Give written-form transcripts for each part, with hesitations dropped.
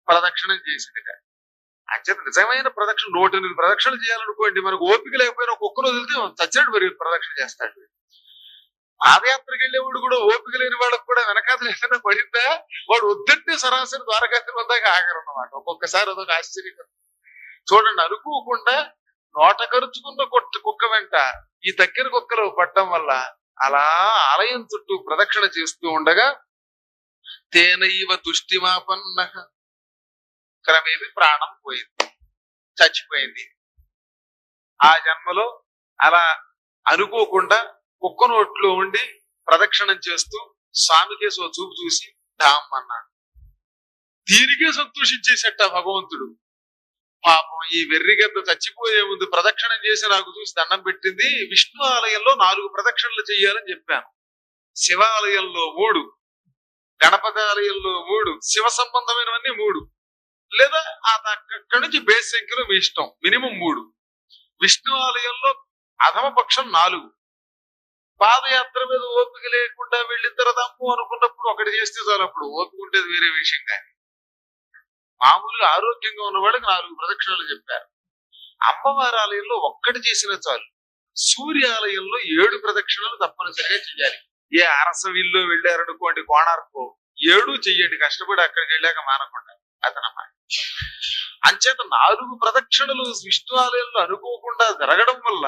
ప్రదక్షిణం చేసిందిట. అంచేత నిజమైన ప్రదక్షిణ 108 ప్రదక్షిణలు చేయాలనుకోండి, మనకు ఓపిక లేకపోయినా ఒక్కొక్క రోజు వెళ్తే చచ్చాడు మరి ప్రదక్షిణ చేస్తాడు. పాదయాత్రకు వెళ్ళేవాడు కూడా ఓపిక లేని వాళ్ళకు కూడా వెనకాతలు ఏదైనా పడిందా వాడు వద్దంటే సరాసరి ద్వారకాత్రి వద్దాక ఆగరన్నమాట. ఒక్కొక్కసారి అదొక ఆశ్చర్యం. చూడండి, అనుకోకుండా నోట కరుచుకున్న కుక్క వెంట ఈ తక్కిన కుక్కలు పట్టడం వల్ల అలా ఆలయం చుట్టూ ప్రదక్షిణ చేస్తూ ఉండగా తేనైవ తుష్టిమాపన్న క్రమేది ప్రాణం పోయింది, చచ్చిపోయింది. ఆ జన్మలో అలా అనుకోకుండా కుక్క నోట్లో ఉండి ప్రదక్షిణం చేస్తూ స్వామికేసి ఓ చూపు చూసి డామ్ అన్నాడు. దీనికే సంతోషించేసట భగవంతుడు. పాపం ఈ వెర్రిగద్ద చచ్చిపోయే ముందు ప్రదక్షిణం చేసి నాకు చూసి దండం పెట్టింది. విష్ణు ఆలయంలో 4 ప్రదక్షిణలు చెయ్యాలని చెప్పాను, శివాలయంలో 3, గణపతి ఆలయంలో 3, శివ సంబంధమైనవన్నీ 3, లేదా అక్కడి నుంచి బేస్ సంఖ్యలో మీ ఇష్టం, మినిమం 3. విష్ణు ఆలయంలో అధమ పక్షం 4. పాదయాత్ర మీద ఓపిక లేకుండా వెళ్ళిన తర్వాత అమ్ము అనుకున్నప్పుడు ఒకటి చేస్తే చాలు, అప్పుడు ఓపిక ఉండేది వేరే విషయం. కానీ మామూలుగా ఆరోగ్యంగా ఉన్న వాళ్ళకి 4 ప్రదక్షిణలు చెప్పారు. అమ్మవారి ఆలయంలో ఒక్కటి చేసినా చాలు. సూర్యాలయంలో 7 ప్రదక్షిణలు తప్పనిసరిగా చెయ్యాలి. ఏ అరసవిల్లో వెళ్ళారనుకోండి కోణార్కో, 7 చెయ్యండి కష్టపడి, అక్కడికి వెళ్ళాక మానకుండా అతనమాట. అంచేత 4 ప్రదక్షిణలు విష్ణు ఆలయంలో అనుకోకుండా జరగడం వల్ల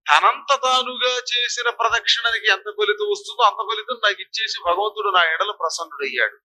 తనంత తానుగా చేసిన ప్రదక్షిణకి ఎంత ఫలితం వస్తుందో అంత ఫలితం నాకు ఇచ్చేసి భగవంతుడు నా ఎడల ప్రసన్నుడయ్యాడు.